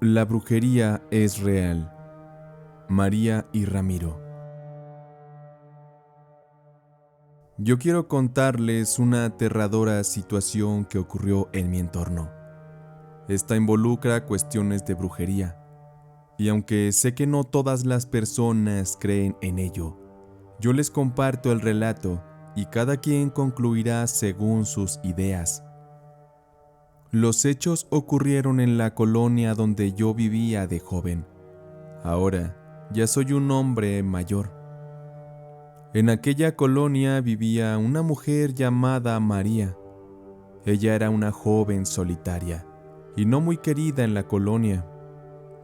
La brujería es real. María y Ramiro. Yo quiero contarles una aterradora situación que ocurrió en mi entorno. Esta involucra cuestiones de brujería, y aunque sé que no todas las personas creen en ello, yo les comparto el relato y cada quien concluirá según sus ideas. Los hechos ocurrieron en la colonia donde yo vivía de joven. Ahora ya soy un hombre mayor. En aquella colonia vivía una mujer llamada María. Ella era una joven solitaria y no muy querida en la colonia,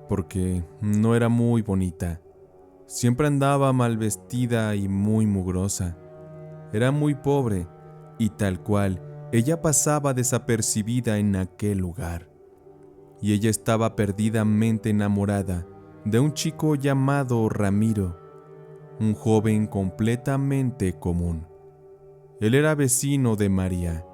porque no era muy bonita. Siempre andaba mal vestida y muy mugrosa. Era muy pobre y tal cual, ella pasaba desapercibida en aquel lugar. Y ella estaba perdidamente enamorada de un chico llamado Ramiro, un joven completamente común. Él era vecino de María,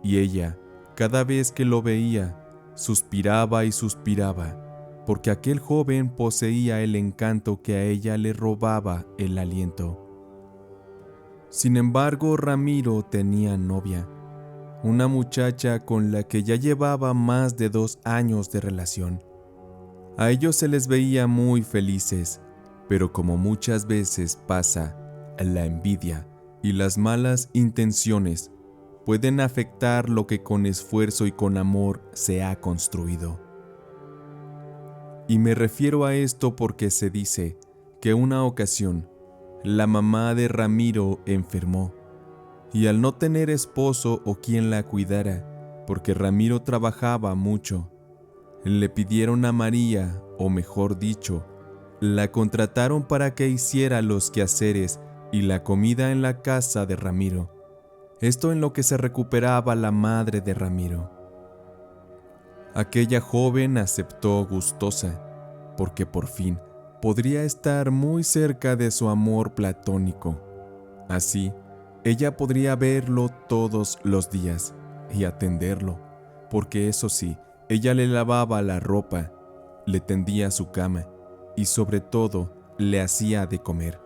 y ella, cada vez que lo veía, suspiraba y suspiraba, porque aquel joven poseía el encanto que a ella le robaba el aliento. Sin embargo, Ramiro tenía novia, una muchacha con la que ya llevaba más de 2 años de relación. A ellos se les veía muy felices, pero como muchas veces pasa, la envidia y las malas intenciones pueden afectar lo que con esfuerzo y con amor se ha construido. Y me refiero a esto porque se dice que una ocasión la mamá de Ramiro enfermó, y al no tener esposo o quien la cuidara, porque Ramiro trabajaba mucho, le pidieron a María, o mejor dicho, la contrataron para que hiciera los quehaceres y la comida en la casa de Ramiro. Esto en lo que se recuperaba la madre de Ramiro. Aquella joven aceptó gustosa, porque por fin podría estar muy cerca de su amor platónico. Así, ella podría verlo todos los días y atenderlo, porque eso sí, ella le lavaba la ropa, le tendía su cama y sobre todo le hacía de comer.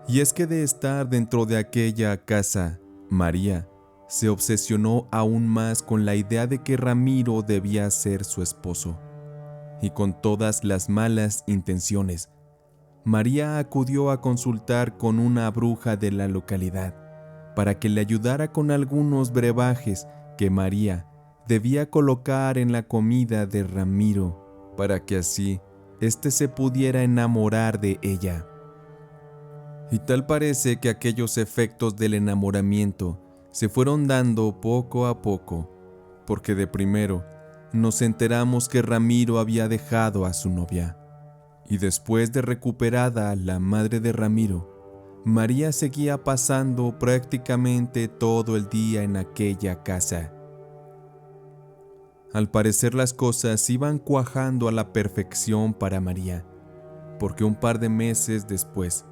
Y es que de estar dentro de aquella casa, María se obsesionó aún más con la idea de que Ramiro debía ser su esposo. Y con todas las malas intenciones, María acudió a consultar con una bruja de la localidad para que le ayudara con algunos brebajes que María debía colocar en la comida de Ramiro para que así éste se pudiera enamorar de ella. Y tal parece que aquellos efectos del enamoramiento se fueron dando poco a poco, porque de primero nos enteramos que Ramiro había dejado a su novia, y después de recuperada la madre de Ramiro, María seguía pasando prácticamente todo el día en aquella casa. Al parecer las cosas iban cuajando a la perfección para María, porque un par de meses después,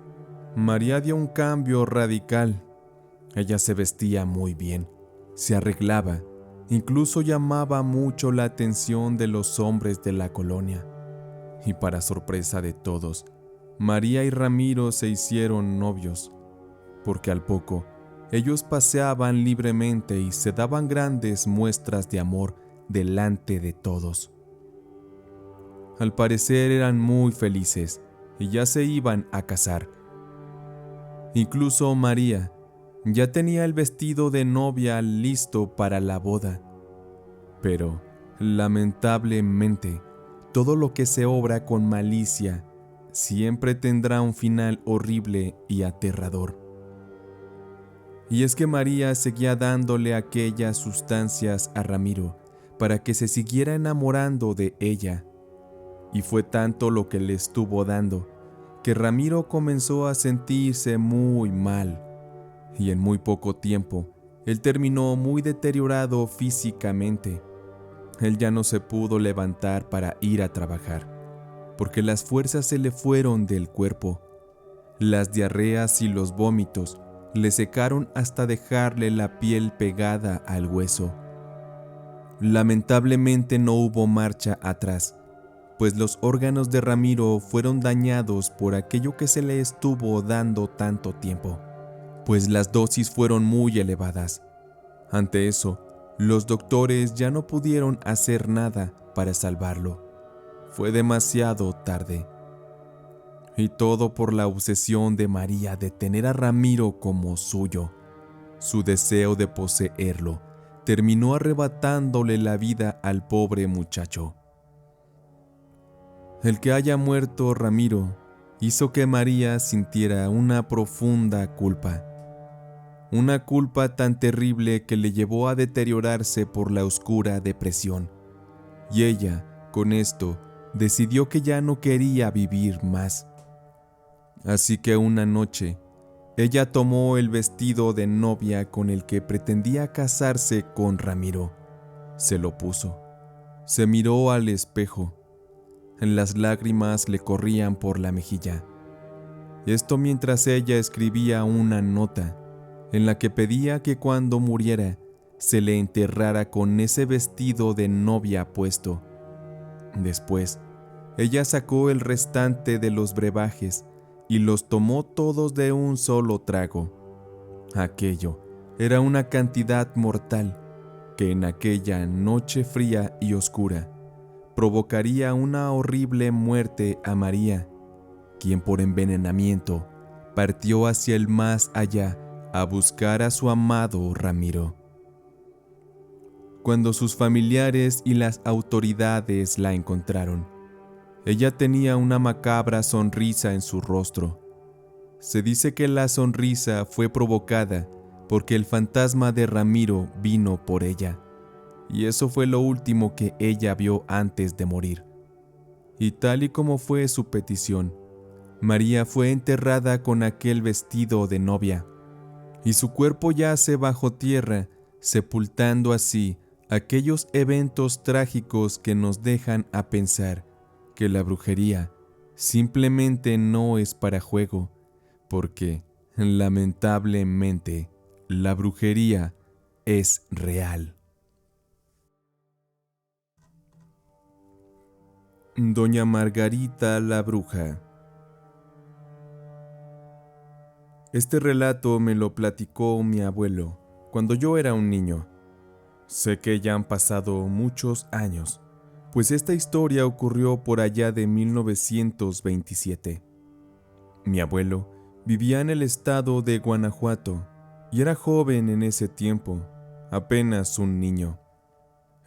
María dio un cambio radical. Ella se vestía muy bien, se arreglaba, incluso llamaba mucho la atención de los hombres de la colonia. Y para sorpresa de todos, María y Ramiro se hicieron novios, porque al poco, ellos paseaban libremente y se daban grandes muestras de amor delante de todos. Al parecer eran muy felices y ya se iban a casar. Incluso María ya tenía el vestido de novia listo para la boda. Pero, lamentablemente, todo lo que se obra con malicia siempre tendrá un final horrible y aterrador. Y es que María seguía dándole aquellas sustancias a Ramiro para que se siguiera enamorando de ella. Y fue tanto lo que le estuvo dando que Ramiro comenzó a sentirse muy mal, y en muy poco tiempo, él terminó muy deteriorado físicamente. Él ya no se pudo levantar para ir a trabajar, porque las fuerzas se le fueron del cuerpo. Las diarreas y los vómitos le secaron hasta dejarle la piel pegada al hueso. Lamentablemente no hubo marcha atrás, pues los órganos de Ramiro fueron dañados por aquello que se le estuvo dando tanto tiempo, pues las dosis fueron muy elevadas. Ante eso, los doctores ya no pudieron hacer nada para salvarlo. Fue demasiado tarde. Y todo por la obsesión de María de tener a Ramiro como suyo. Su deseo de poseerlo terminó arrebatándole la vida al pobre muchacho. El que haya muerto Ramiro hizo que María sintiera una profunda culpa. Una culpa tan terrible que le llevó a deteriorarse por la oscura depresión. Y ella, con esto, decidió que ya no quería vivir más. Así que una noche, ella tomó el vestido de novia con el que pretendía casarse con Ramiro. Se lo puso. Se miró al espejo. Las lágrimas le corrían por la mejilla. Esto mientras ella escribía una nota en la que pedía que cuando muriera se le enterrara con ese vestido de novia puesto. Después, ella sacó el restante de los brebajes y los tomó todos de un solo trago. Aquello era una cantidad mortal que en aquella noche fría y oscura provocaría una horrible muerte a María, quien por envenenamiento partió hacia el más allá a buscar a su amado Ramiro. Cuando sus familiares y las autoridades la encontraron, ella tenía una macabra sonrisa en su rostro. Se dice que la sonrisa fue provocada porque el fantasma de Ramiro vino por ella, y eso fue lo último que ella vio antes de morir. Y tal y como fue su petición, María fue enterrada con aquel vestido de novia, y su cuerpo yace bajo tierra, sepultando así aquellos eventos trágicos que nos dejan a pensar que la brujería simplemente no es para juego, porque, lamentablemente, la brujería es real. Doña Margarita la Bruja. Este relato me lo platicó mi abuelo cuando yo era un niño. Sé que ya han pasado muchos años, pues esta historia ocurrió por allá de 1927. Mi abuelo vivía en el estado de Guanajuato y era joven en ese tiempo, apenas un niño.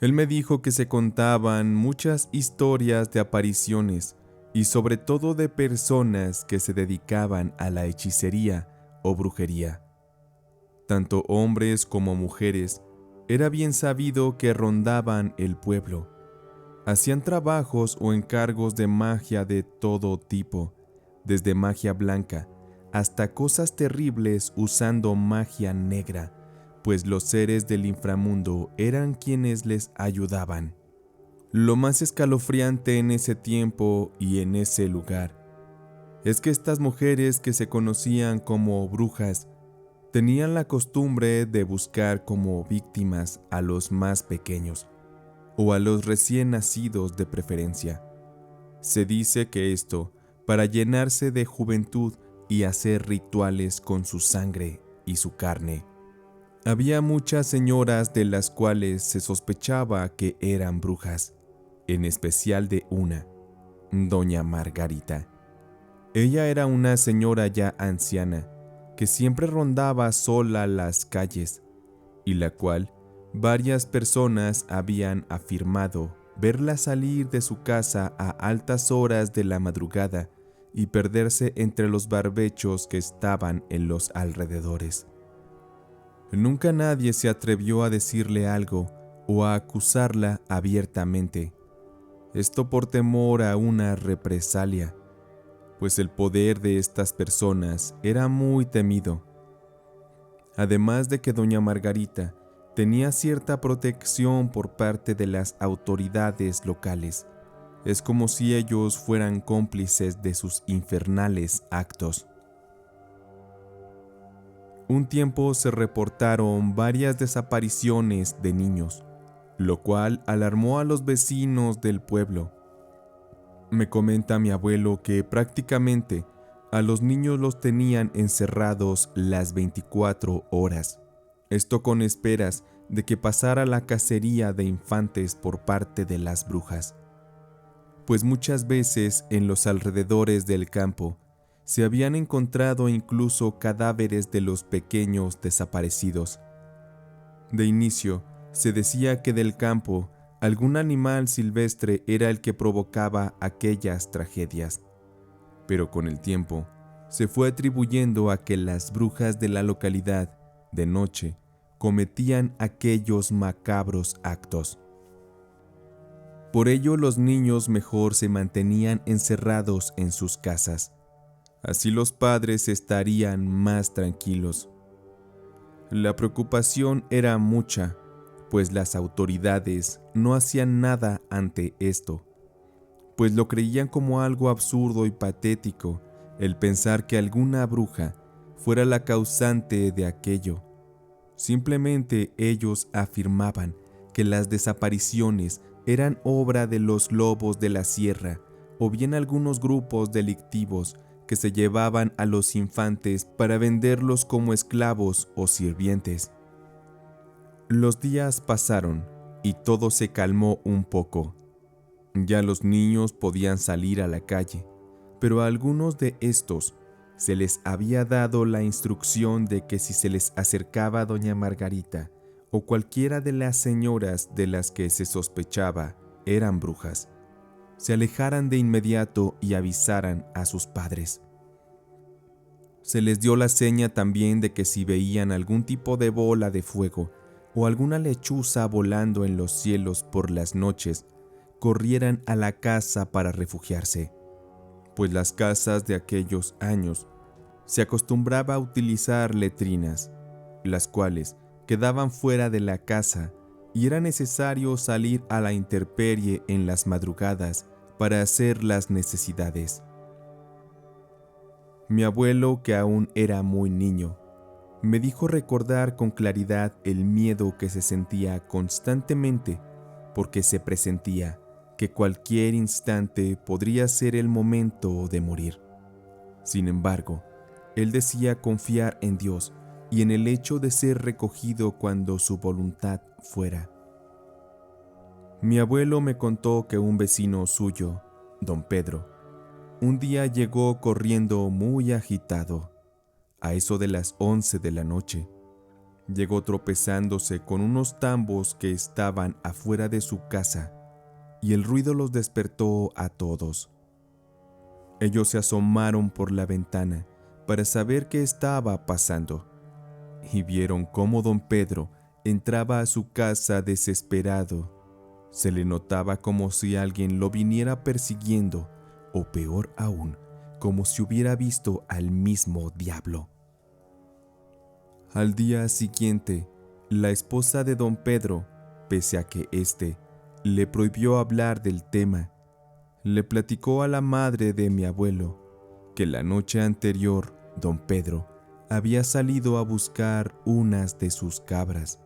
Él me dijo que se contaban muchas historias de apariciones y sobre todo de personas que se dedicaban a la hechicería o brujería. Tanto hombres como mujeres, era bien sabido que rondaban el pueblo. Hacían trabajos o encargos de magia de todo tipo, desde magia blanca hasta cosas terribles usando magia negra, pues los seres del inframundo eran quienes les ayudaban. Lo más escalofriante en ese tiempo y en ese lugar es que estas mujeres que se conocían como brujas tenían la costumbre de buscar como víctimas a los más pequeños, o a los recién nacidos de preferencia. Se dice que esto para llenarse de juventud y hacer rituales con su sangre y su carne. Había muchas señoras de las cuales se sospechaba que eran brujas, en especial de una, doña Margarita. Ella era una señora ya anciana, que siempre rondaba sola las calles, y la cual varias personas habían afirmado verla salir de su casa a altas horas de la madrugada y perderse entre los barbechos que estaban en los alrededores. Nunca nadie se atrevió a decirle algo o a acusarla abiertamente, esto por temor a una represalia, pues el poder de estas personas era muy temido. Además de que doña Margarita tenía cierta protección por parte de las autoridades locales, es como si ellos fueran cómplices de sus infernales actos. Un tiempo se reportaron varias desapariciones de niños, lo cual alarmó a los vecinos del pueblo. Me comenta mi abuelo que prácticamente a los niños los tenían encerrados las 24 horas, esto con esperas de que pasara la cacería de infantes por parte de las brujas, pues muchas veces en los alrededores del campo se habían encontrado incluso cadáveres de los pequeños desaparecidos. De inicio, se decía que del campo algún animal silvestre era el que provocaba aquellas tragedias, pero con el tiempo se fue atribuyendo a que las brujas de la localidad, de noche, cometían aquellos macabros actos. Por ello los niños mejor se mantenían encerrados en sus casas. Así los padres estarían más tranquilos. La preocupación era mucha, pues las autoridades no hacían nada ante esto, pues lo creían como algo absurdo y patético el pensar que alguna bruja fuera la causante de aquello. Simplemente ellos afirmaban que las desapariciones eran obra de los lobos de la sierra o bien algunos grupos delictivos que se llevaban a los infantes para venderlos como esclavos o sirvientes. Los días pasaron y todo se calmó un poco. Ya los niños podían salir a la calle, pero a algunos de estos se les había dado la instrucción de que si se les acercaba doña Margarita o cualquiera de las señoras de las que se sospechaba eran brujas, se alejaran de inmediato y avisaran a sus padres. Se les dio la seña también de que si veían algún tipo de bola de fuego o alguna lechuza volando en los cielos por las noches, corrieran a la casa para refugiarse, pues las casas de aquellos años se acostumbraba a utilizar letrinas, las cuales quedaban fuera de la casa y era necesario salir a la intemperie en las madrugadas para hacer las necesidades. Mi abuelo, que aún era muy niño, me dijo recordar con claridad el miedo que se sentía constantemente porque se presentía que cualquier instante podría ser el momento de morir. Sin embargo, él decía confiar en Dios y en el hecho de ser recogido cuando su voluntad fuera. Mi abuelo me contó que un vecino suyo, don Pedro, un día llegó corriendo muy agitado, a eso de las 11 de la noche. Llegó tropezándose con unos tambos que estaban afuera de su casa, y el ruido los despertó a todos. Ellos se asomaron por la ventana para saber qué estaba pasando, y vieron cómo don Pedro entraba a su casa desesperado. Se le notaba como si alguien lo viniera persiguiendo, o peor aún, como si hubiera visto al mismo diablo. Al día siguiente, la esposa de don Pedro, pese a que éste le prohibió hablar del tema, le platicó a la madre de mi abuelo que la noche anterior don Pedro había salido a buscar unas de sus cabras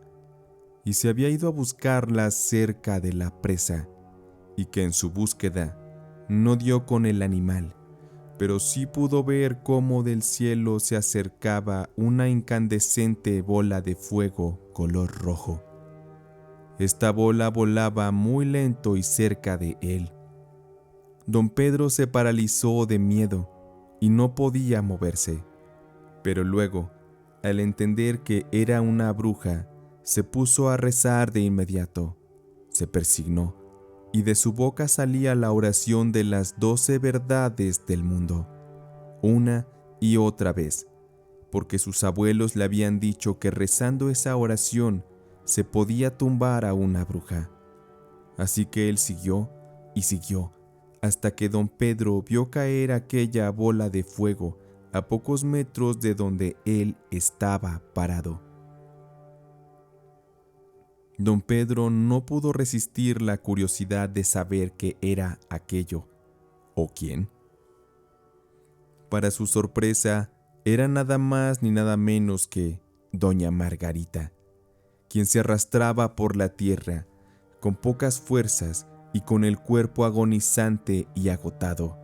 y se había ido a buscarlas cerca de la presa, y que en su búsqueda no dio con el animal, pero sí pudo ver cómo del cielo se acercaba una incandescente bola de fuego color rojo. Esta bola volaba muy lento y cerca de él. Don Pedro se paralizó de miedo y no podía moverse, pero luego, al entender que era una bruja, se puso a rezar de inmediato, se persignó y de su boca salía la oración de las 12 verdades del mundo, una y otra vez, porque sus abuelos le habían dicho que rezando esa oración se podía tumbar a una bruja. Así que él siguió y siguió, hasta que don Pedro vio caer aquella bola de fuego a pocos metros de donde él estaba parado. Don Pedro no pudo resistir la curiosidad de saber qué era aquello, o quién. Para su sorpresa, era nada más ni nada menos que doña Margarita, quien se arrastraba por la tierra, con pocas fuerzas y con el cuerpo agonizante y agotado.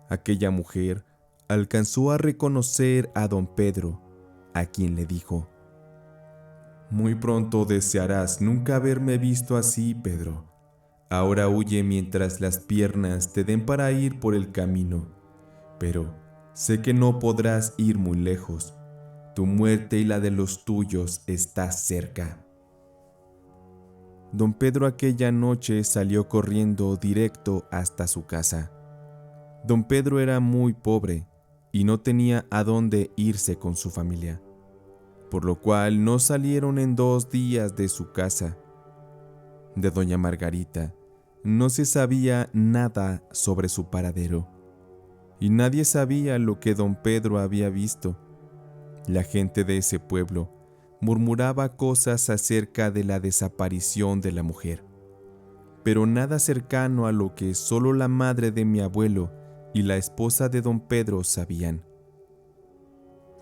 Aquella mujer alcanzó a reconocer a don Pedro, a quien le dijo: «Muy pronto desearás nunca haberme visto así, Pedro. Ahora huye mientras las piernas te den para ir por el camino, pero sé que no podrás ir muy lejos. Tu muerte y la de los tuyos está cerca». Don Pedro aquella noche salió corriendo directo hasta su casa. Don Pedro era muy pobre y no tenía a dónde irse con su familia, por lo cual no salieron en 2 días de su casa. De doña Margarita no se sabía nada sobre su paradero, y nadie sabía lo que don Pedro había visto. La gente de ese pueblo murmuraba cosas acerca de la desaparición de la mujer, pero nada cercano a lo que solo la madre de mi abuelo y la esposa de don Pedro sabían.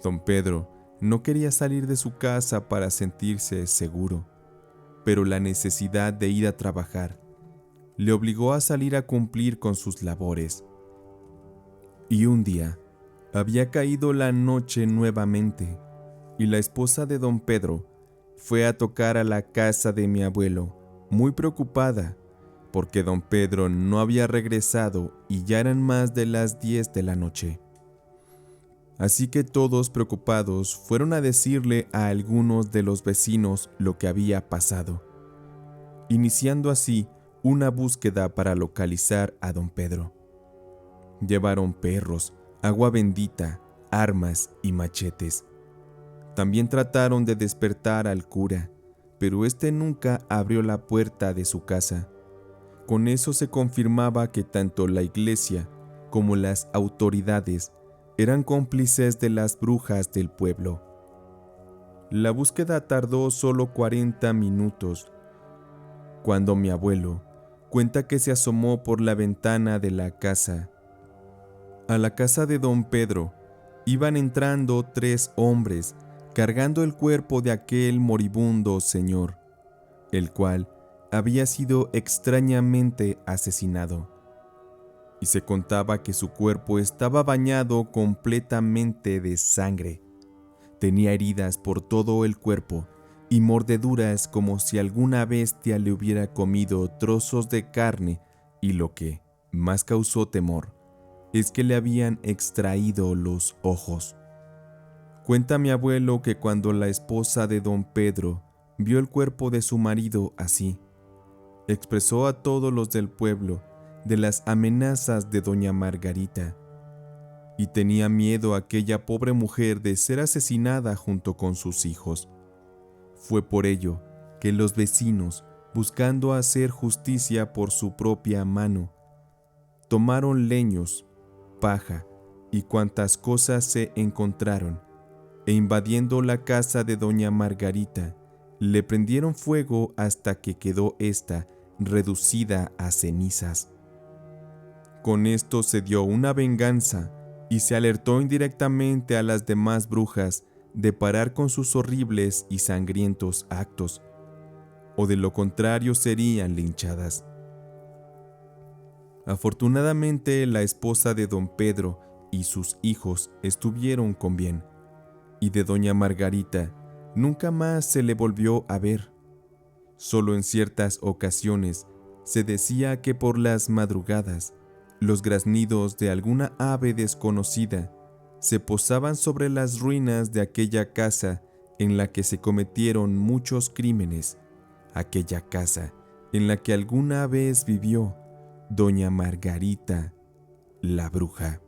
Don Pedro no quería salir de su casa para sentirse seguro, pero la necesidad de ir a trabajar le obligó a salir a cumplir con sus labores. Y un día había caído la noche nuevamente, y la esposa de don Pedro fue a tocar a la casa de mi abuelo, muy preocupada, porque don Pedro no había regresado y ya eran más de las 10 de la noche. Así que todos preocupados fueron a decirle a algunos de los vecinos lo que había pasado, iniciando así una búsqueda para localizar a don Pedro. Llevaron perros, agua bendita, armas y machetes. También trataron de despertar al cura, pero este nunca abrió la puerta de su casa. Con eso se confirmaba que tanto la iglesia como las autoridades eran cómplices de las brujas del pueblo. La búsqueda tardó solo 40 minutos, cuando mi abuelo cuenta que se asomó por la ventana de la casa. A la casa de don Pedro iban entrando 3 hombres cargando el cuerpo de aquel moribundo señor, el cual había sido extrañamente asesinado, y se contaba que su cuerpo estaba bañado completamente de sangre. Tenía heridas por todo el cuerpo y mordeduras como si alguna bestia le hubiera comido trozos de carne, y lo que más causó temor es que le habían extraído los ojos. Cuenta mi abuelo que cuando la esposa de don Pedro vio el cuerpo de su marido así, expresó a todos los del pueblo de las amenazas de doña Margarita, y tenía miedo aquella pobre mujer de ser asesinada junto con sus hijos. Fue por ello que los vecinos, buscando hacer justicia por su propia mano, tomaron leños, paja y cuantas cosas se encontraron, e invadiendo la casa de doña Margarita, le prendieron fuego hasta que quedó ésta reducida a cenizas. Con esto se dio una venganza y se alertó indirectamente a las demás brujas de parar con sus horribles y sangrientos actos, o de lo contrario serían linchadas. Afortunadamente, la esposa de don Pedro y sus hijos estuvieron con bien, y de doña Margarita nunca más se le volvió a ver. Solo en ciertas ocasiones se decía que por las madrugadas los graznidos de alguna ave desconocida se posaban sobre las ruinas de aquella casa en la que se cometieron muchos crímenes, aquella casa en la que alguna vez vivió doña Margarita, la bruja.